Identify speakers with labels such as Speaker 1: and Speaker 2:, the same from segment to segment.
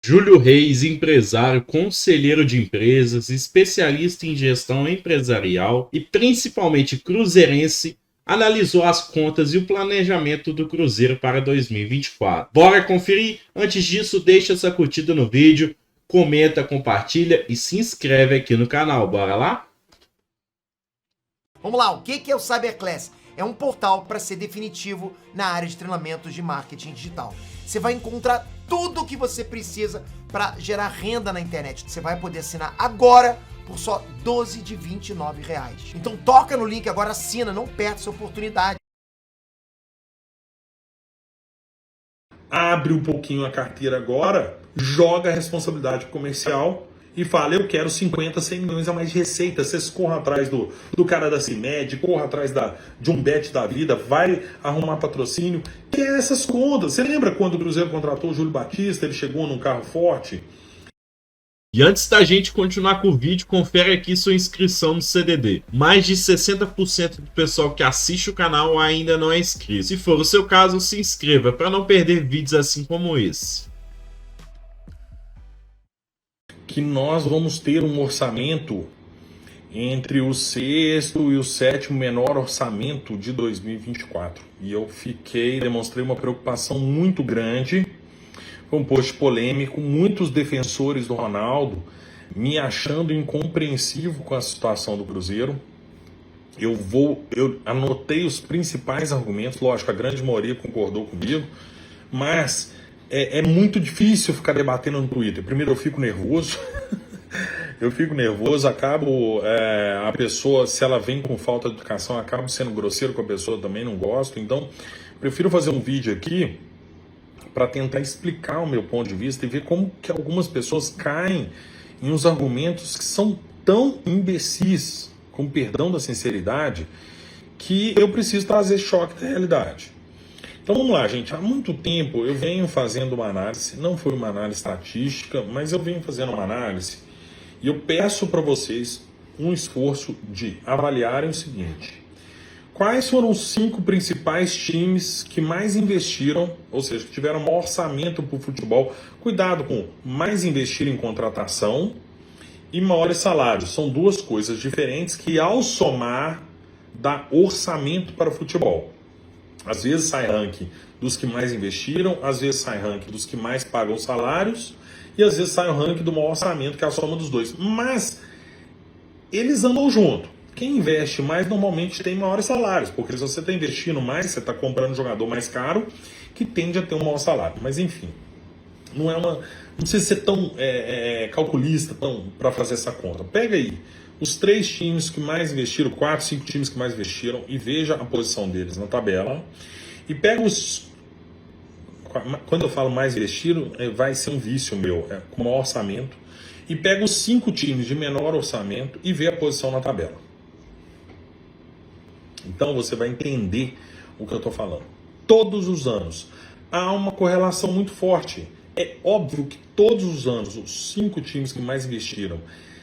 Speaker 1: Júlio Reis, empresário, conselheiro de empresas, especialista em gestão empresarial e principalmente cruzeirense, analisou as contas e o planejamento do Cruzeiro para 2024. Bora conferir? Antes disso, deixa essa curtida no vídeo, comenta, compartilha e se inscreve aqui no canal. Bora lá?
Speaker 2: Vamos lá, o que é o Cyberclass? É um portal para ser definitivo na área de treinamentos de marketing digital. Você vai encontrar tudo o que você precisa para gerar renda na internet. Você vai poder assinar agora por só 12 de R$ 29. Então toca no link agora, assina, não perde essa oportunidade.
Speaker 3: Abre um pouquinho a carteira agora, joga a responsabilidade comercial e fala, eu quero 50, 100 milhões a mais de receita. Vocês corram atrás do cara da CIMED, corram atrás de um bet da vida, vai arrumar patrocínio, que é essas contas. Você lembra quando o Cruzeiro contratou o Júlio Batista, ele chegou num carro forte?
Speaker 1: E antes da gente continuar com o vídeo, confere aqui sua inscrição no CDD. Mais de 60% do pessoal que assiste o canal ainda não é inscrito. Se for o seu caso, se inscreva para não perder vídeos assim como esse.
Speaker 3: Que nós vamos ter um orçamento entre o sexto e o sétimo menor orçamento de 2024. E eu demonstrei uma preocupação muito grande. Foi um post polêmico, muitos defensores do Ronaldo me achando incompreensivo com a situação do Cruzeiro. Eu anotei os principais argumentos, lógico, a grande maioria concordou comigo, mas é muito difícil ficar debatendo no Twitter. Primeiro eu fico nervoso, acabo, a pessoa, se ela vem com falta de educação, acabo sendo grosseiro com a pessoa, também não gosto. Então, prefiro fazer um vídeo aqui para tentar explicar o meu ponto de vista e ver como que algumas pessoas caem em uns argumentos que são tão imbecis, com perdão da sinceridade, que eu preciso trazer choque da realidade. Então vamos lá, gente. Há muito tempo eu venho fazendo uma análise, não foi uma análise estatística, mas eu venho fazendo uma análise e eu peço para vocês um esforço de avaliarem o seguinte: quais foram os 5 principais times que mais investiram, ou seja, que tiveram maior orçamento para o futebol? Cuidado com mais investir em contratação e maiores salários. São duas coisas diferentes que, ao somar, dá orçamento para o futebol. Às vezes sai ranking dos que mais investiram, às vezes sai ranking dos que mais pagam salários e às vezes sai o ranking do maior orçamento, que é a soma dos dois. Mas eles andam junto. Quem investe mais normalmente tem maiores salários, porque se você está investindo mais, você está comprando um jogador mais caro, que tende a ter um maior salário. Mas enfim, não precisa ser tão calculista para fazer essa conta. Pega aí os 3 times que mais investiram, 4, 5 times que mais investiram, e veja a posição deles na tabela. E pega quando eu falo mais investiram, vai ser um vício meu, com maior orçamento. E pega os 5 times de menor orçamento e vê a posição na tabela. Então você vai entender o que eu estou falando. Todos os anos há uma correlação muito forte. É óbvio que todos os anos, os 5 times que mais investiram,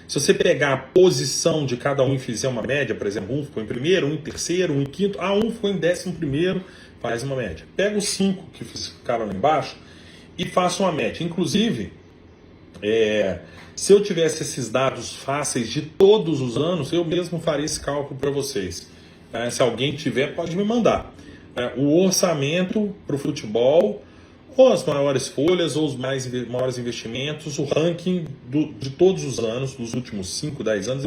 Speaker 3: se você pegar a posição de cada um e fizer uma média, por exemplo, um ficou em primeiro, um em terceiro, um em quinto, um ficou em 11º, faz uma média. Pega os 5 que ficaram lá embaixo e faça uma média. Inclusive, se eu tivesse esses dados fáceis de todos os anos, eu mesmo faria esse cálculo para vocês. Se alguém tiver, pode me mandar. O orçamento para o futebol, ou as maiores folhas, ou os maiores investimentos, o ranking de todos os anos, dos últimos 5, 10 anos,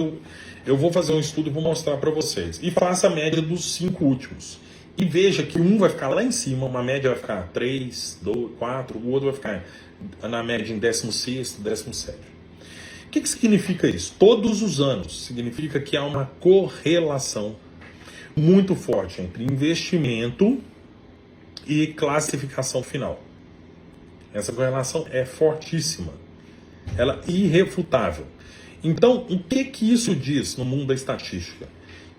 Speaker 3: eu vou fazer um estudo e vou mostrar para vocês. E faça a média dos 5 últimos. E veja que um vai ficar lá em cima, uma média vai ficar 3, 2, 4, o outro vai ficar na média em 16º, 17º. O que significa isso? Todos os anos significa que há uma correlação muito forte entre investimento e classificação final. Essa correlação é fortíssima, ela é irrefutável. Então, o que isso diz no mundo da estatística?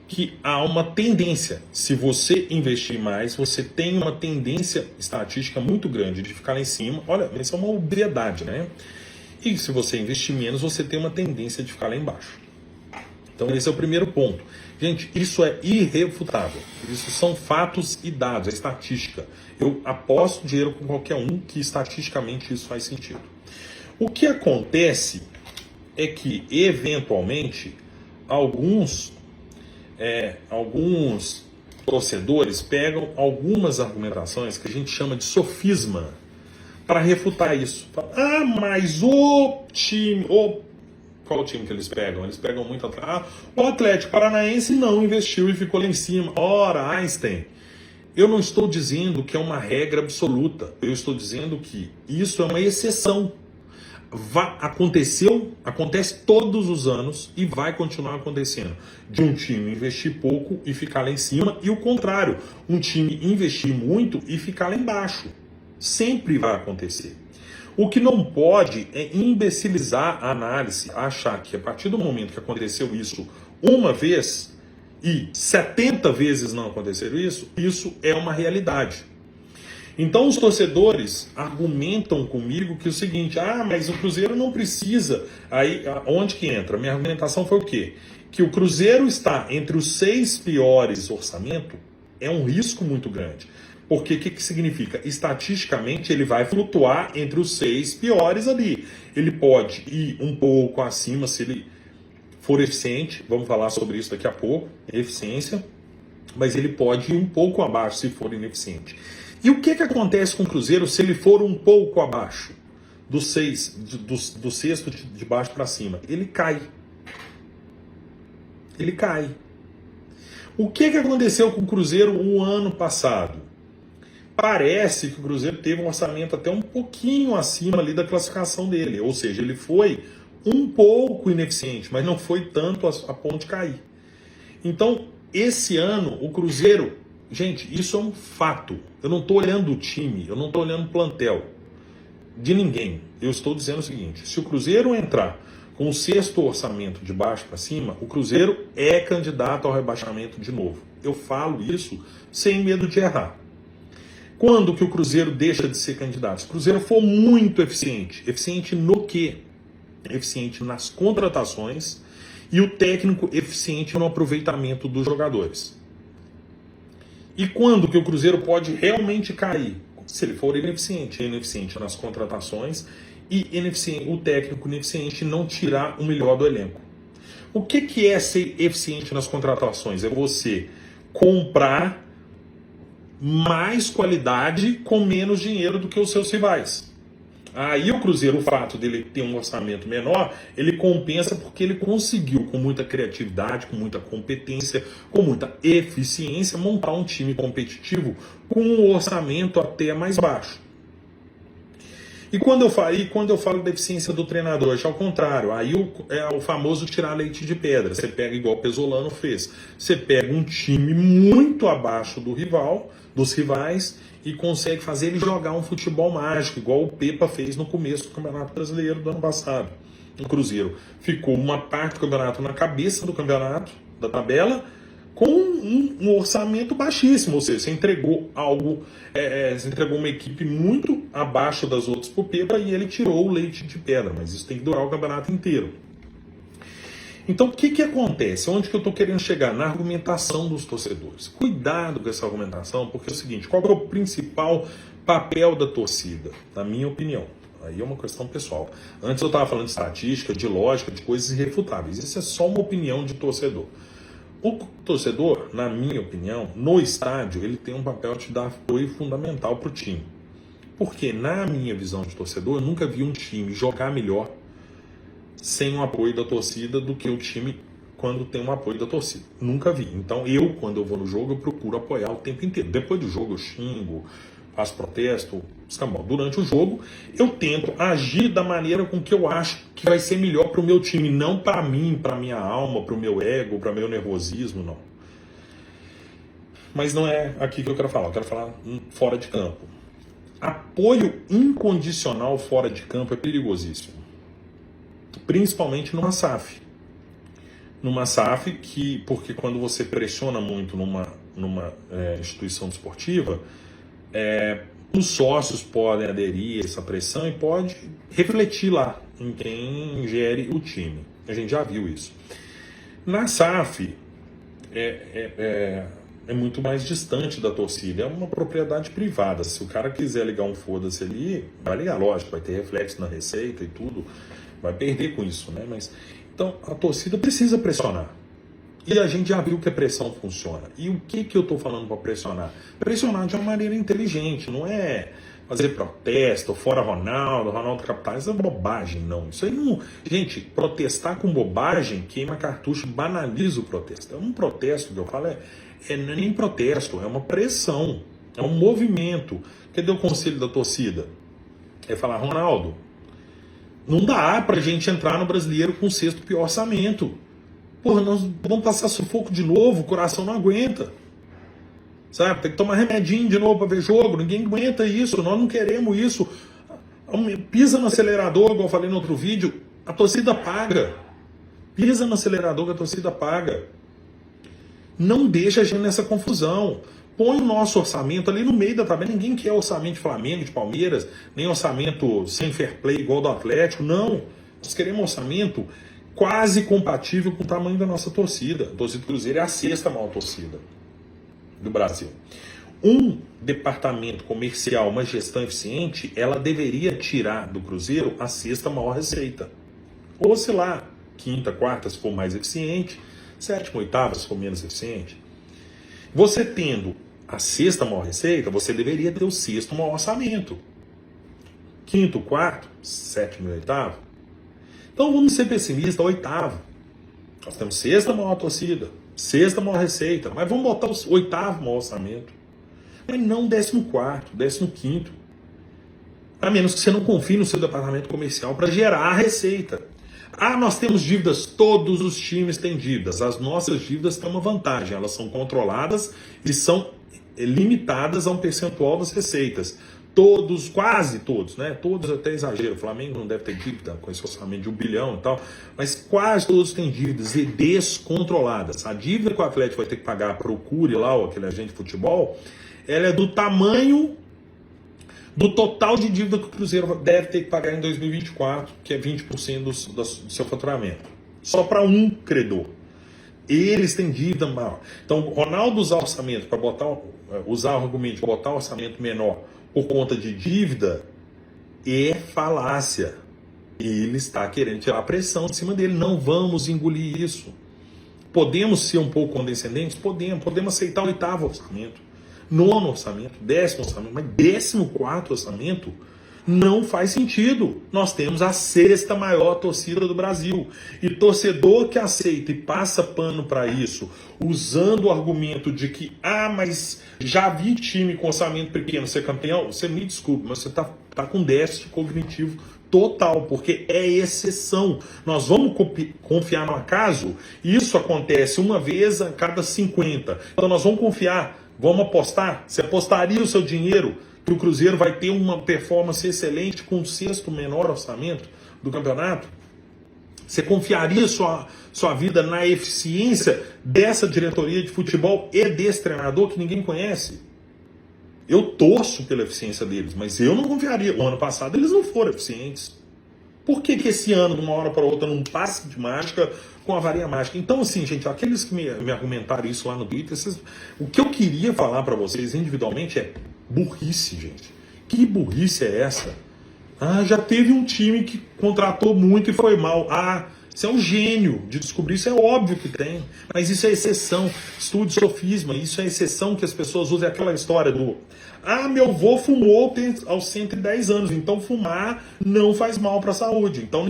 Speaker 3: Que há uma tendência, se você investir mais, você tem uma tendência estatística muito grande de ficar lá em cima. Olha, isso é uma obviedade, né? E se você investir menos, você tem uma tendência de ficar lá embaixo. Então esse é o primeiro ponto. Gente, isso é irrefutável. Isso são fatos e dados, é estatística. Eu aposto dinheiro com qualquer um que estatisticamente isso faz sentido. O que acontece é que, eventualmente, alguns torcedores pegam algumas argumentações que a gente chama de sofisma para refutar isso. Ah, mas o time... Qual o time que eles pegam? Eles pegam muito atrás. O Atlético Paranaense não investiu e ficou lá em cima. Ora, Einstein, eu não estou dizendo que é uma regra absoluta. Eu estou dizendo que isso é uma exceção. Acontece todos os anos e vai continuar acontecendo. De um time investir pouco e ficar lá em cima, e o contrário, um time investir muito e ficar lá embaixo. Sempre vai acontecer. O que não pode é imbecilizar a análise, achar que a partir do momento que aconteceu isso uma vez e 70 vezes não aconteceu isso, isso é uma realidade. Então os torcedores argumentam comigo que é o seguinte, mas o Cruzeiro não precisa. Aí, onde que entra? Minha argumentação foi o quê? Que o Cruzeiro está entre os 6 piores orçamento é um risco muito grande. Porque o que significa? Estatisticamente ele vai flutuar entre os 6 piores ali. Ele pode ir um pouco acima se ele for eficiente, vamos falar sobre isso daqui a pouco, eficiência, mas ele pode ir um pouco abaixo se for ineficiente. E o que acontece com o Cruzeiro se ele for um pouco abaixo do sexto de baixo para cima? Ele cai. Ele cai. O que aconteceu com o Cruzeiro o ano passado? Parece que o Cruzeiro teve um orçamento até um pouquinho acima ali da classificação dele. Ou seja, ele foi um pouco ineficiente, mas não foi tanto a ponto de cair. Então, esse ano, o Cruzeiro... Gente, isso é um fato. Eu não estou olhando o time, eu não estou olhando o plantel de ninguém. Eu estou dizendo o seguinte, se o Cruzeiro entrar com o 6º orçamento de baixo para cima, o Cruzeiro é candidato ao rebaixamento de novo. Eu falo isso sem medo de errar. Quando que o Cruzeiro deixa de ser candidato? Se o Cruzeiro for muito eficiente. Eficiente no quê? Eficiente nas contratações e o técnico eficiente no aproveitamento dos jogadores. E quando que o Cruzeiro pode realmente cair? Se ele for ineficiente. Ineficiente nas contratações e o técnico ineficiente não tirar o melhor do elenco. O que é ser eficiente nas contratações? É você comprar mais qualidade com menos dinheiro do que os seus rivais. Aí o Cruzeiro, o fato dele ter um orçamento menor, ele compensa porque ele conseguiu, com muita criatividade, com muita competência, com muita eficiência, montar um time competitivo com um orçamento até mais baixo. E quando eu falo da eficiência do treinador, já ao contrário, aí é o famoso tirar leite de pedra. Você pega igual o Pesolano fez. Você pega um time muito abaixo dos rivais, e consegue fazer ele jogar um futebol mágico, igual o Pepa fez no começo do Campeonato Brasileiro do ano passado. O Cruzeiro ficou uma parte do campeonato na cabeça do campeonato, da tabela, com um orçamento baixíssimo, ou seja, você entregou você entregou uma equipe muito abaixo das outras pro Pepa e ele tirou o leite de pedra, mas isso tem que durar o campeonato inteiro. Então, o que acontece? Onde que eu estou querendo chegar? Na argumentação dos torcedores. Cuidado com essa argumentação, porque é o seguinte, qual é o principal papel da torcida? Na minha opinião. Aí é uma questão pessoal. Antes eu estava falando de estatística, de lógica, de coisas irrefutáveis. Isso é só uma opinião de torcedor. O torcedor, na minha opinião, no estádio, ele tem um papel de dar apoio fundamental para o time. Porque, na minha visão de torcedor, eu nunca vi um time jogar melhor sem o apoio da torcida do que o time quando tem um apoio da torcida. Nunca vi. Então quando eu vou no jogo, eu procuro apoiar o tempo inteiro. Depois do jogo eu xingo, faço protesto, escambau. Durante o jogo eu tento agir da maneira com que eu acho que vai ser melhor para o meu time, não para mim, para minha alma, para o meu ego, para o meu nervosismo, não. Mas não é aqui que eu quero falar. Eu quero falar fora de campo. Apoio incondicional fora de campo é perigosíssimo. Principalmente numa SAF. Numa SAF porque quando você pressiona muito numa instituição esportiva, os sócios podem aderir a essa pressão e pode refletir lá em quem gere o time. A gente já viu isso. Na SAF, é é muito mais distante da torcida, é uma propriedade privada. Se o cara quiser ligar um foda-se ali, vai ligar, lógico, vai ter reflexo na receita e tudo, vai perder com isso, né? Mas, então, a torcida precisa pressionar. E a gente já viu que a pressão funciona. E o que eu estou falando para pressionar? Pressionar de uma maneira inteligente, não é fazer protesto, fora Ronaldo capitaliza, é bobagem, não. Isso aí não... Gente, protestar com bobagem queima cartucho, banaliza o protesto. É um protesto que eu falo, não é nem protesto, é uma pressão, é um movimento. Cadê o conselho da torcida? É falar, Ronaldo, não dá pra gente entrar no Brasileiro com o sexto pior orçamento. Porra, nós vamos passar sufoco de novo, o coração não aguenta. Sabe, tem que tomar remedinho de novo para ver jogo, ninguém aguenta isso, nós não queremos isso. Pisa no acelerador, igual eu falei no outro vídeo, a torcida paga. Pisa no acelerador que a torcida paga. Não deixa a gente nessa confusão. Põe o nosso orçamento ali no meio da tabela. Ninguém quer orçamento de Flamengo, de Palmeiras, nem orçamento sem fair play igual do Atlético, não. Nós queremos orçamento quase compatível com o tamanho da nossa torcida. A torcida do Cruzeiro é a sexta maior torcida do Brasil. Um departamento comercial, uma gestão eficiente, ela deveria tirar do Cruzeiro a sexta maior receita. Ou sei lá, quinta, quarta, se for mais eficiente, sétima, oitava, se for menos eficiente. Você tendo a sexta maior receita, você deveria ter o sexto maior orçamento. Quinto, quarto, sétimo e oitavo. Então vamos ser pessimistas, oitavo. Nós temos sexta maior torcida, sexta maior receita, mas vamos botar o oitavo maior orçamento. Mas não 14º, 15º. A menos que você não confie no seu departamento comercial para gerar a receita. Ah, nós temos dívidas, todos os times têm dívidas. As nossas dívidas têm uma vantagem, elas são controladas e são limitadas a um percentual das receitas. Todos, quase todos, né? Todos até exagero. O Flamengo não deve ter dívida com esse orçamento de 1 bilhão e tal, mas quase todos têm dívidas e descontroladas. A dívida que o Atlético vai ter que pagar para o Cury lá, ou aquele agente de futebol, ela é do tamanho do total de dívida que o Cruzeiro deve ter que pagar em 2024, que é 20% do seu faturamento. Só para um credor. Eles têm dívida maior. Então, Ronaldo usar orçamento para usar o argumento de botar um orçamento menor por conta de dívida é falácia. Ele está querendo tirar a pressão de cima dele. Não vamos engolir isso. Podemos ser um pouco condescendentes? Podemos aceitar o oitavo orçamento, nono orçamento, 10º orçamento, mas 14º orçamento não faz sentido. Nós temos a sexta maior torcida do Brasil. E torcedor que aceita e passa pano para isso, usando o argumento de que, mas já vi time com orçamento pequeno ser campeão, você me desculpe, mas você tá com déficit cognitivo total, porque é exceção. Nós vamos confiar no acaso? Isso acontece uma vez a cada 50. Então nós vamos confiar, vamos apostar? Você apostaria o seu dinheiro que o Cruzeiro vai ter uma performance excelente com o sexto menor orçamento do campeonato? Você confiaria sua vida na eficiência dessa diretoria de futebol e desse treinador que ninguém conhece? Eu torço pela eficiência deles, mas eu não confiaria. O ano passado eles não foram eficientes. Por que esse ano, de uma hora para outra, num passe de mágica com a varinha mágica? Então, assim, gente, aqueles que me argumentaram isso lá no Twitter, o que eu queria falar para vocês individualmente é burrice, gente. Que burrice é essa? Já teve um time que contratou muito e foi mal. Você é um gênio de descobrir isso, é óbvio que tem. Mas isso é exceção. Estude sofisma, isso é exceção que as pessoas usam. É aquela história do... meu avô fumou aos 110 anos, então fumar não faz mal para a saúde. Então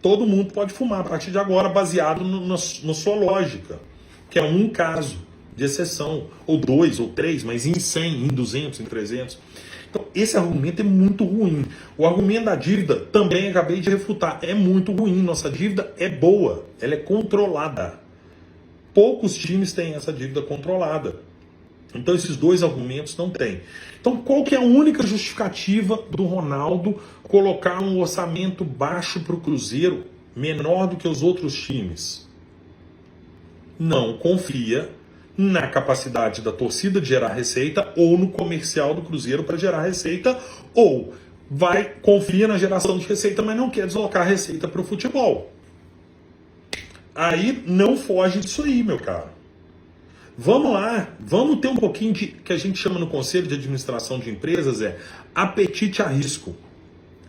Speaker 3: todo mundo pode fumar a partir de agora, baseado na sua lógica. Que é um caso de exceção, ou 2, ou 3, mas em 100, em 200, em 300. Então, esse argumento é muito ruim. O argumento da dívida, também acabei de refutar, é muito ruim. Nossa dívida é boa, ela é controlada. Poucos times têm essa dívida controlada. Então, esses dois argumentos não tem. Então, qual que é a única justificativa do Ronaldo colocar um orçamento baixo para o Cruzeiro, menor do que os outros times? Não confia na capacidade da torcida de gerar receita ou no comercial do Cruzeiro para gerar receita, ou confia na geração de receita, mas não quer deslocar a receita para o futebol. Aí não foge disso aí, meu caro. Vamos lá, vamos ter um pouquinho de, que a gente chama no Conselho de Administração de Empresas, apetite a risco.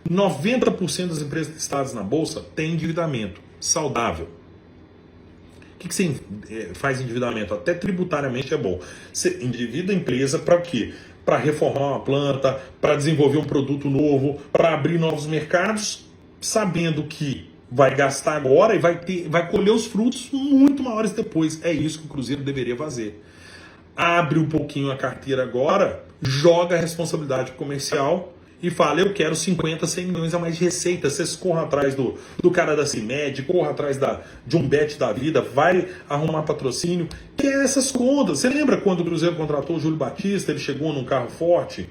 Speaker 3: 90% das empresas listadas na Bolsa têm endividamento saudável. O que você faz endividamento? Até tributariamente é bom. Você endivida a empresa para o quê? Para reformar uma planta, para desenvolver um produto novo, para abrir novos mercados, sabendo que vai gastar agora e vai colher os frutos muito maiores depois. É isso que o Cruzeiro deveria fazer. Abre um pouquinho a carteira agora, joga a responsabilidade comercial e fala, eu quero 50, 100 milhões a mais de receita. Vocês corram atrás do cara da CIMED, corram atrás de um bet da vida, vai arrumar patrocínio, que é essas contas. Você lembra quando o Cruzeiro contratou o Júlio Batista, ele chegou num carro forte?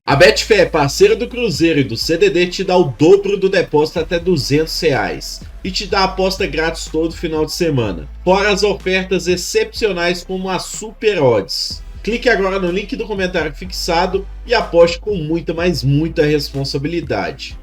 Speaker 1: A Betfair, parceira do Cruzeiro e do CDD, te dá o dobro do depósito até R$200 e te dá aposta grátis todo final de semana, fora as ofertas excepcionais como a Super Odds. Clique agora no link do comentário fixado e aposte com muita, mas muita responsabilidade.